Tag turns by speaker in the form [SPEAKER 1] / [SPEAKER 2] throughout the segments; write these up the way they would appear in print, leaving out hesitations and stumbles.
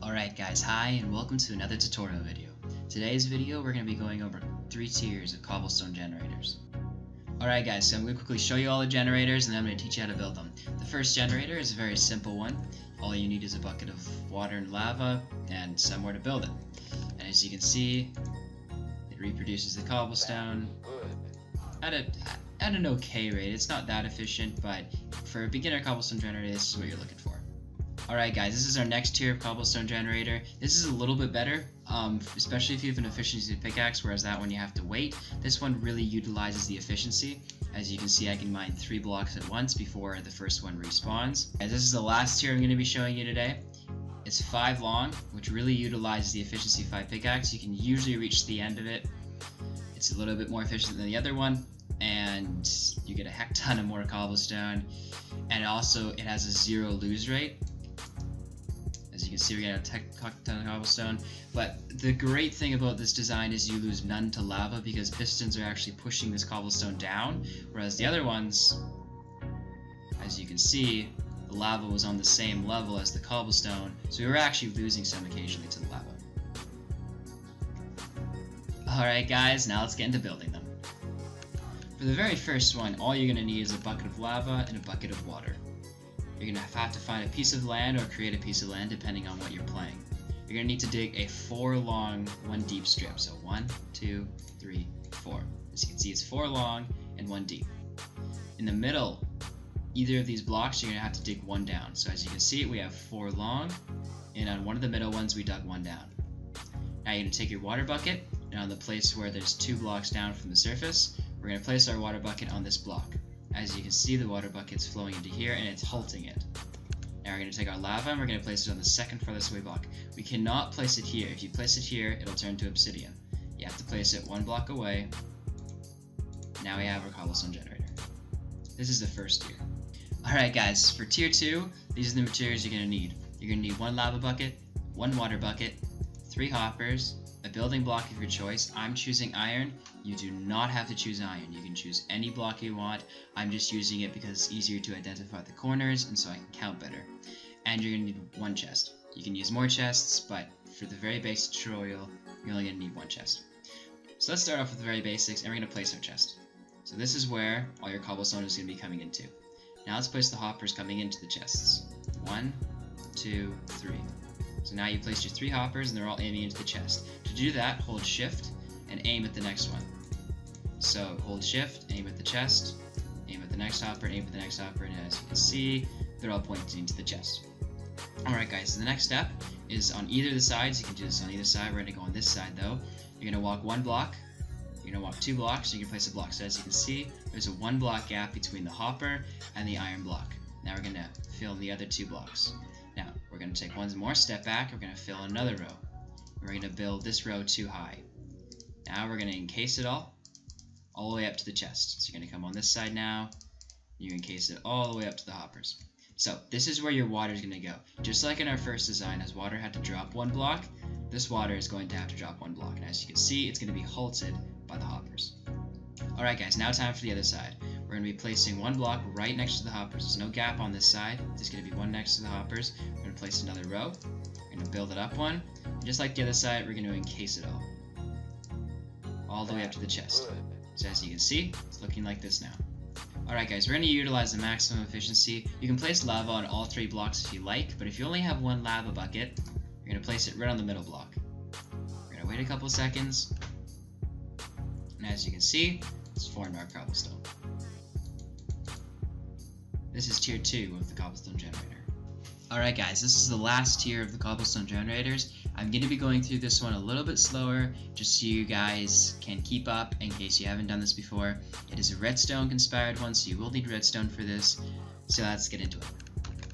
[SPEAKER 1] Alright guys, hi and welcome to another tutorial video. Today's video we're going to be going over 3 tiers of cobblestone generators. Alright guys, so I'm going to quickly show you all the generators and then I'm going to teach you how to build them. The first generator is a very simple one. All you need is a bucket of water and lava and somewhere to build it. And as you can see, it reproduces the cobblestone at an okay rate. It's not that efficient, but for a beginner cobblestone generator, this is what you're looking for. Alright guys, this is our next tier of cobblestone generator. This is a little bit better, especially if you have an efficiency pickaxe, whereas that one you have to wait. This one really utilizes the efficiency. As you can see, I can mine 3 blocks at once before the first one respawns. As this is the last tier I'm going to be showing you today. It's 5 long, which really utilizes the efficiency 5 pickaxe. You can usually reach the end of it. It's a little bit more efficient than the other one, and you get a heck ton of more cobblestone. And also, it has a 0 lose rate. As you can see, we're getting a ton of cobblestone, but the great thing about this design is you lose none to lava because pistons are actually pushing this cobblestone down, whereas the other ones, as you can see, the lava was on the same level as the cobblestone, so we were actually losing some occasionally to the lava. Alright guys, now let's get into building them. For the very first one, all you're going to need is a bucket of lava and a bucket of water. You're going to have to find a piece of land or create a piece of land depending on what you're playing. You're going to need to dig a 4 long, 1 deep strip. So 1, 2, 3, 4. As you can see, it's 4 long and 1 deep. In the middle, either of these blocks, you're going to have to dig 1 down. So as you can see, we have 4 long, and on one of the middle ones, we dug 1 down. Now you're going to take your water bucket, and on the place where there's 2 blocks down from the surface, we're going to place our water bucket on this block. As you can see, the water bucket's flowing into here and it's halting it. Now we're going to take our lava and we're going to place it on the second farthest away block. We cannot place it here. If you place it here, it'll turn to obsidian. You have to place it 1 block away. Now we have our cobblestone generator. This is the first tier. Alright guys, for tier 2, these are the materials you're going to need. You're going to need 1 lava bucket, 1 water bucket, 3 hoppers, a building block of your choice. I'm choosing iron. You do not have to choose iron. You can choose any block you want. I'm just using it because it's easier to identify the corners and so I can count better. And you're going to need 1 chest. You can use more chests, but for the very basic tutorial, you're only going to need 1 chest. So let's start off with the very basics, and we're going to place our chest. So this is where all your cobblestone is going to be coming into. Now let's place the hoppers coming into the chests. 1, 2, 3. So now you placed your 3 hoppers and they're all aiming into the chest. To do that, hold shift and aim at the next one. So hold shift, aim at the chest, aim at the next hopper, aim at the next hopper, and as you can see, they're all pointing to the chest. Alright guys, so the next step is on either of the sides. You can do this on either side. We're going to go on this side though. You're going to walk 1 block, you're going to walk 2 blocks, and you can place a block. So as you can see, there's a 1 block gap between the hopper and the iron block. Now we're going to fill in the other 2 blocks. Now, we're going to take 1 more step back, we're going to fill another row. We're going to build this row 2 high. Now we're going to encase it all the way up to the chest. So you're going to come on this side now, you encase it all the way up to the hoppers. So this is where your water is going to go. Just like in our first design, as water had to drop 1 block, this water is going to have to drop 1 block. And as you can see, it's going to be halted by the hoppers. Alright guys, now time for the other side. We're going to be placing 1 block right next to the hoppers. There's no gap on this side. There's going to be 1 next to the hoppers. We're going to place another row. We're going to build it up 1. And just like the other side, we're going to encase it all the way up to the chest. So as you can see, it's looking like this now. Alright guys, we're going to utilize the maximum efficiency. You can place lava on all 3 blocks if you like, but if you only have 1 lava bucket, you're going to place it right on the middle block. We're going to wait a couple seconds, and as you can see, it's formed our cobblestone. This is tier 2 of the cobblestone generator. Alright guys, this is the last tier of the cobblestone generators. I'm going to be going through this one a little bit slower, just so you guys can keep up in case you haven't done this before. It is a redstone inspired one, so you will need redstone for this. So let's get into it.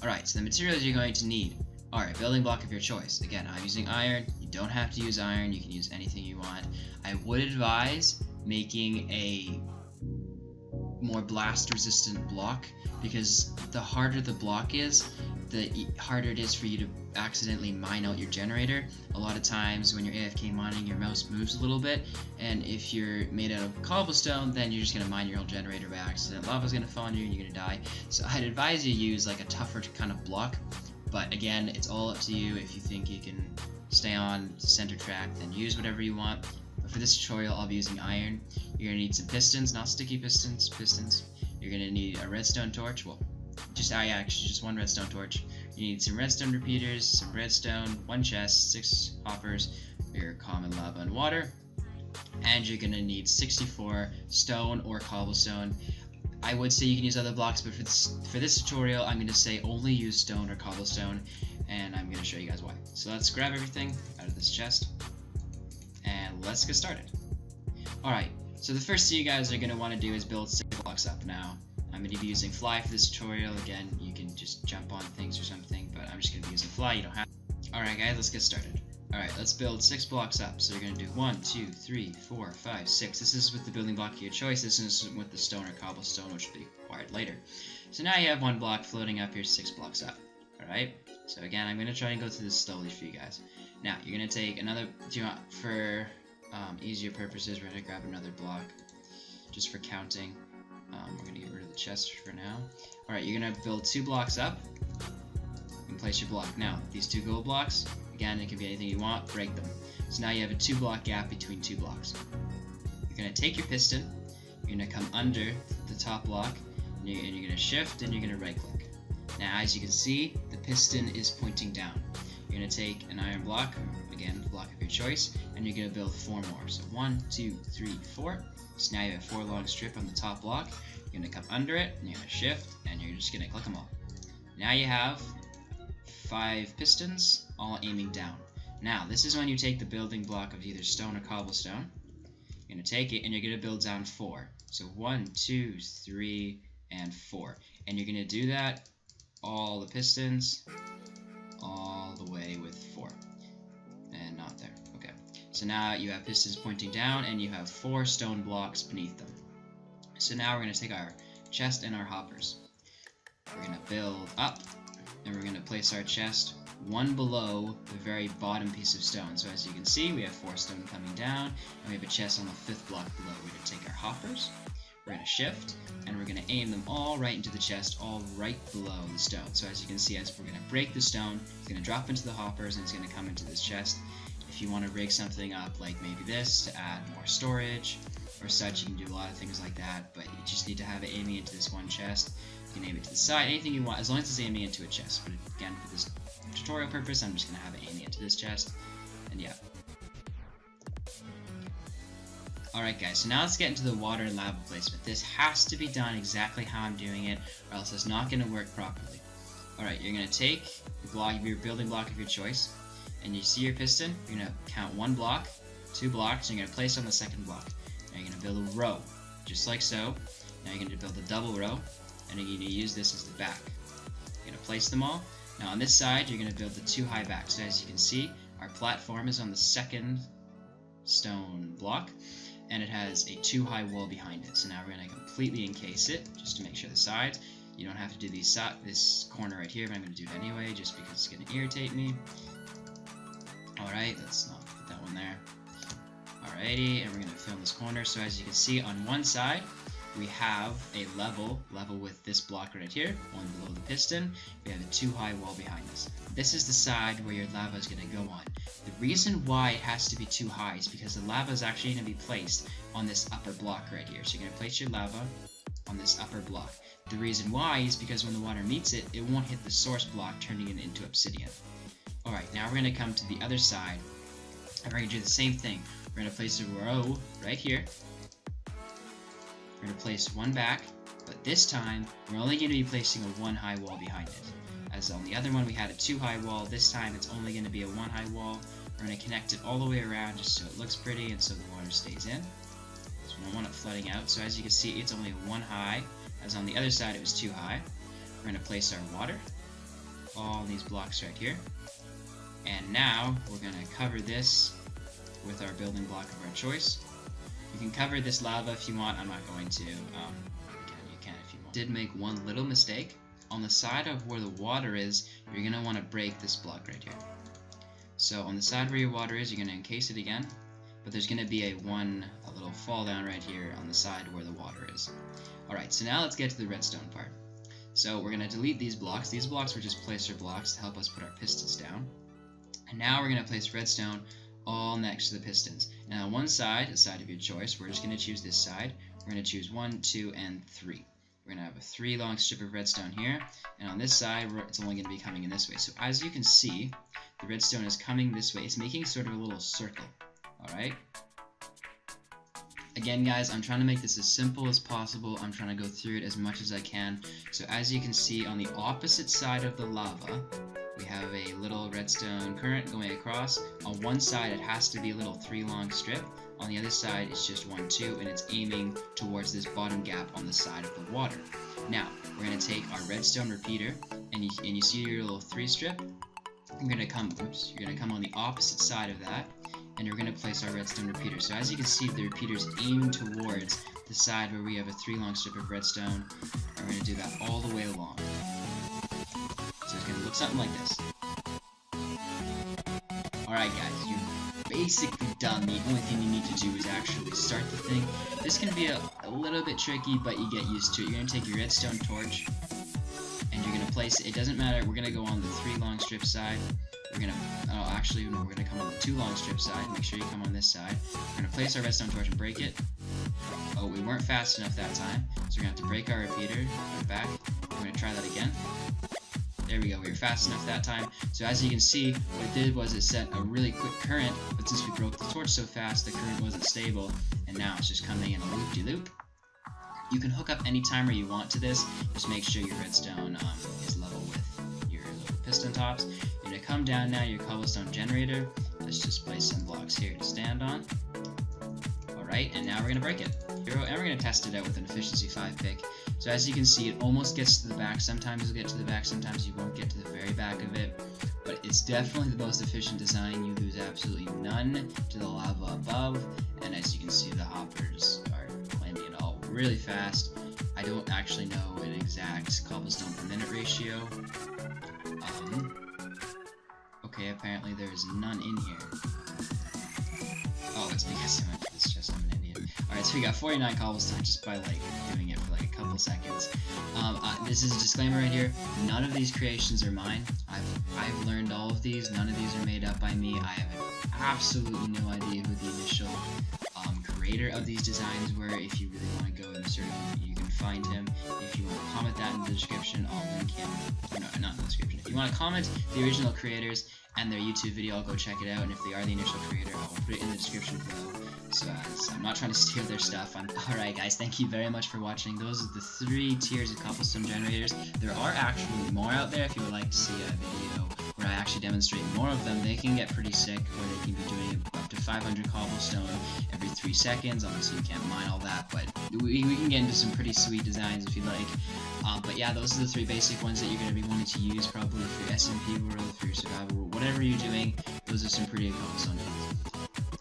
[SPEAKER 1] Alright, so the materials you're going to need are a building block of your choice. Again, I'm using iron. You don't have to use iron, you can use anything you want. I would advise making a more blast resistant block, because the harder the block is, the harder it is for you to accidentally mine out your generator. A lot of times when you're AFK mining, your mouse moves a little bit, and if you're made out of cobblestone, then you're just going to mine your whole generator by accident. Lava's going to fall on you and you're going to die. So I'd advise you use like a tougher kind of block. But again, it's all up to you. If you think you can stay on center track, then use whatever you want. But for this tutorial, I'll be using iron. You're going to need some pistons, not sticky pistons, You're going to need a redstone torch. Well, just one redstone torch. You need some redstone repeaters, some redstone, one chest, 6 hoppers, your common lava and water, and you're going to need 64 stone or cobblestone. I would say you can use other blocks, but for this tutorial, I'm going to say only use stone or cobblestone, and I'm going to show you guys why. So let's grab everything out of this chest, and let's get started. Alright, so the first thing you guys are going to want to do is build 6 blocks up. Now, I'm going to be using fly for this tutorial. Again, you can just jump on things or something, but I'm just going to be using fly. You don't have to. Alright guys, let's get started. Alright, let's build 6 blocks up. So you're going to do 1, 2, 3, 4, 5, 6. This is with the building block of your choice. This isn't with the stone or cobblestone, which will be required later. So now you have 1 block floating up here, 6 blocks up. Alright, so again, I'm going to try and go through this slowly for you guys. Now, you're going to take another, for easier purposes, we're going to grab another block, just for counting. We're going to get rid of the chest for now. Alright, you're going to build 2 blocks up, and place your block. Now, these 2 gold blocks, again, it can be anything you want, break them. So now you have a 2 block gap between 2 blocks. You're going to take your piston, you're going to come under the top block, and you're going to shift, and you're going to right click. Now, as you can see, the piston is pointing down. You're going to take an iron block, again, the block of your choice, and you're going to build 4 more. So 1, 2, 3, 4. So now you have 4 long strip on the top block. You're going to come under it, and you're going to shift, and you're just going to click them all. Now you have 5 pistons, all aiming down. Now, this is when you take the building block of either stone or cobblestone. You're going to take it, and you're going to build down 4. So 1, 2, 3, and 4. And you're going to do that, all the pistons, all the way with 4. And not there. Okay. So now you have pistons pointing down, and you have 4 stone blocks beneath them. So now we're going to take our chest and our hoppers. We're going to build up, and we're going to place our chest one below the very bottom piece of stone. So as you can see, we have 4 stone coming down, and we have a chest on the 5th block below. We're going to take our hoppers, we're going to shift, and we're going to aim them all right into the chest, all right below the stone. So as you can see, as we're going to break the stone, it's going to drop into the hoppers, and it's going to come into this chest. If you want to rig something up like maybe this to add more storage or such, you can do a lot of things like that, but you just need to have it aiming into this one chest. You can aim it to the side, anything you want, as long as it's aiming into a chest. But again, for this tutorial purpose, I'm just going to have it aiming into this chest, and yeah. Alright guys, so now let's get into the water and lava placement. This has to be done exactly how I'm doing it, or else it's not going to work properly. Alright, you're going to take the block, your building block of your choice, and you see your piston, you're going to count 1 block, 2 blocks, and you're going to place on the 2nd block. Now you're going to build a row, just like so. Now you're going to build a double row, and you're going to use this as the back. You're going to place them all. Now on this side, you're going to build the 2 high backs. So as you can see, our platform is on the 2nd stone block, and it has a 2 high wall behind it. So now we're going to completely encase it, just to make sure the sides. You don't have to do this corner right here, but I'm going to do it anyway, just because it's going to irritate me. Alright, let's not put that one there. Alrighty, and we're going to fill in this corner. So as you can see, on one side, we have a level with this block right here, one below the piston. We have a 2 high wall behind us. This is the side where your lava is going to go on. The reason why it has to be 2 high is because the lava is actually going to be placed on this upper block right here. So you're going to place your lava on this upper block. The reason why is because when the water meets it, it won't hit the source block, turning it into obsidian. Alright, now we're going to come to the other side, and we're going to do the same thing. We're going to place a row right here. We're going to place 1 back, but this time, we're only going to be placing a 1 high wall behind it. As on the other one, we had a 2 high wall. This time, it's only going to be a 1 high wall. We're going to connect it all the way around just so it looks pretty and so the water stays in. So we don't want it flooding out. So as you can see, it's only a 1 high. As on the other side, it was 2 high. We're going to place our water, all these blocks right here. And now, we're going to cover this with our building block of our choice. You can cover this lava if you want. I'm not going to. You can if you want. Did make one little mistake. On the side of where the water is, you're going to want to break this block right here. So on the side where your water is, you're going to encase it again. But there's going to be a little fall down right here on the side where the water is. Alright, so now let's get to the redstone part. So we're going to delete these blocks. These blocks were just placer blocks to help us put our pistons down. And now we're going to place redstone all next to the pistons. And on one side, the side of your choice, we're just going to choose this side. We're going to choose 1, 2, and 3. We're going to have a 3 long strip of redstone here. And on this side, it's only going to be coming in this way. So as you can see, the redstone is coming this way. It's making sort of a little circle. Alright? Again, guys, I'm trying to make this as simple as possible. I'm trying to go through it as much as I can. So as you can see, on the opposite side of the lava, we have a little redstone current going across. On one side, it has to be a little 3 long strip. On the other side, it's just 1, 2, and it's aiming towards this bottom gap on the side of the water. Now, we're going to take our redstone repeater, and you see your little 3 strip? You're going to come on the opposite side of that, and we're going to place our redstone repeater. So as you can see, the repeater's aiming towards the side where we have a 3 long strip of redstone, and we're going to do that all the way along. So it's going to look something like this. Alright guys, you've basically done. The only thing you need to do is actually start the thing. This can be a little bit tricky, but you get used to it. You're going to take your redstone torch, and you're going to place it. It doesn't matter, we're going to go on the 3 long strip side. We're going to, we're going to come on the 2 long strip side. Make sure you come on this side. We're going to place our redstone torch and break it. Oh, we weren't fast enough that time, so we're going to have to break our repeater, put it back. We're going to try that again. There we go, we were fast enough that time. So as you can see, what it did was it set a really quick current, but since we broke the torch so fast, the current wasn't stable, and now it's just coming in a loop-de-loop. You can hook up any timer you want to this. Just make sure your redstone is level with your little piston tops. You're going to come down now your cobblestone generator. Let's just place some blocks here to stand on. Alright, and now we're going to break it. And we're going to test it out with an efficiency 5 pick. So as you can see, it almost gets to the back. Sometimes you'll get to the back, sometimes you won't get to the very back of it. But it's definitely the most efficient design. You lose absolutely none to the lava above. And as you can see, the hoppers are climbing it all really fast. I don't actually know an exact cobblestone per minute ratio. Okay, apparently there's none in here. Oh, it's because I went to this chest. I'm an idiot. Alright, so we got 49 cobblestone just by doing it for a couple seconds. This is a disclaimer right here. None of these creations are mine. I've learned all of these. None of these are made up by me. I have absolutely no idea who the initial creator of these designs were. If you really want to go and search, you can find him. If you want to comment that in the description, I'll link him. No, not in the description. If you want to comment the original creators and their YouTube video, I'll go check it out. And if they are the initial creator, I'll put it in the description below. So I'm not trying to steal their stuff. Alright guys, thank you very much for watching. Those are the 3 tiers of cobblestone generators. There are actually more out there. If you would like to see a video where I actually demonstrate more of them, they can get pretty sick, where they can be doing up to 500 cobblestone every 3 seconds. Obviously you can't mine all that, but we can get into some pretty sweet designs if you like. But yeah, those are the 3 basic ones that you're going to be wanting to use probably for your SMP world, for your survival world, whatever you're doing. Those are some pretty cobblestone designs.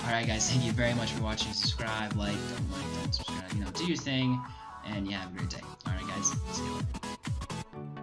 [SPEAKER 1] Alright guys, thank you very much for watching. Subscribe, don't subscribe, do your thing, and yeah, have a great day. Alright guys, see you later.